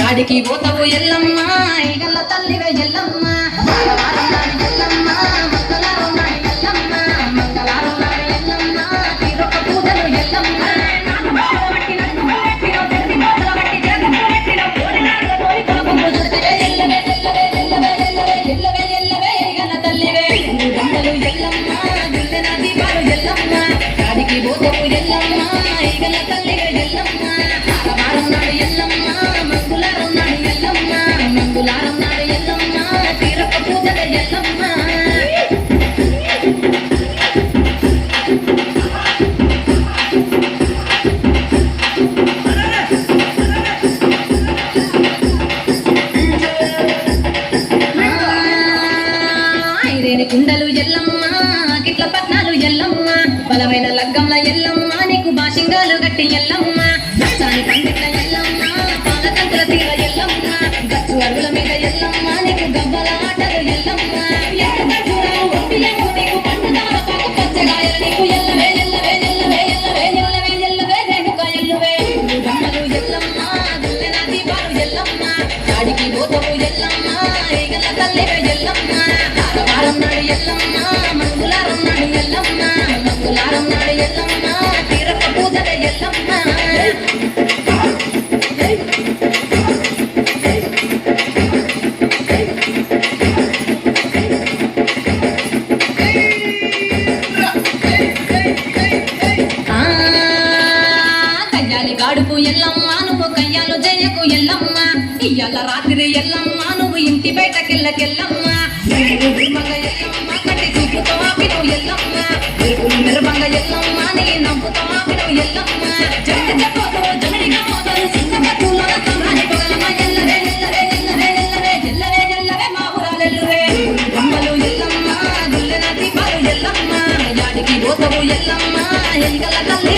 యాడికి పోతావు ఎల్లమ్మ ఈగల తల్లివే ఎల్లమ్మ మంగళవారం నాడు ఎల్లమ్మ మంగళవారం నాడు ఎల్లమ్మ మంగళవారం నాడు ఎల్లమ్మ తీరొక పూజలు ఎల్లమ్మ యాడికి పోతావు ఎల్లమ్మ ఈగల తల్లివే ఎల్లమ్మ మంగళవారం నాడు ఎల్లమ్మ మంగళవారం నాడు ఎల్లమ్మ మంగళవారం నాడు ఎల్లమ్మ తీరొక పూజలు ఎల్లమ్మ కుండలు ఎల్లమ్మ కిట్ల పట్నాలు ఎల్లమ్మ బలమైన లగ్గంల ఎల్లమ్మ నీకు బాషింగాలు గట్టి ఎల్లమ్మ నచ్చాని పండిట్ల ఎల్లమ్మ పాలకంతుల తీర ఎల్లమ్మ గచ్చు అరుగుల మీద ఎల్లమ్మ నీకు గబ్బల ఆటలు ఎల్లమ్మ నీకు పండుదాల పాకు పచ్చగాయల నీకు ఎల్లవే ఎల్లవే ఎల్లవే ఎల్లవే ఎల్లవే ఎల్లవే రేణుక ఎల్లువే గమ్మలు ఎల్లమ్మ గుల్లెన దీపాలు ఎల్లమ్మ యాడికి పోతావు ఎల్లమ్మ ఈగల తల్లివే ఎల్లమ్మ మంగళవారం నాడు ఎల్లమ్మ మంగళవారం నాడు ఎల్లమ్మ మంగళవారం నాడు ఎల్లమ్మ తీరొక పూజల ఎల్లమ్మ కయ్యాలి గాడుపు ఎల్లమ్మ నువ్వు కయ్యాలు జయకు ఎల్లమ్మ ఇయ్యాల రాత్రి ఎల్లమ్మ నువ్వు ఇంటి బయటకెళ్ళకెళ్ళమ్మ ఎల్లమ్మ కట్టి చూపుతో ఆపినవు ఎల్లమ్మ మెరుబంగ ఎల్లమ్మ నీ నవ్వుతో ఆపినవు ఎల్లమ్మ జగడిగా పోతారు సింగపట్టులో సంరాణి పొగలమ్మ ఎల్లవే ఎల్లవే ఎల్లవే ఎల్లవే ఎల్లవే ఎల్లవే మా ఊరాలెల్లువే బొమ్మలు ఎల్లమ్మ గుల్లెన దీపాలు ఎల్లమ్మ యాడికి పోతావు ఎల్లమ్మ ఎలిగల తల్లి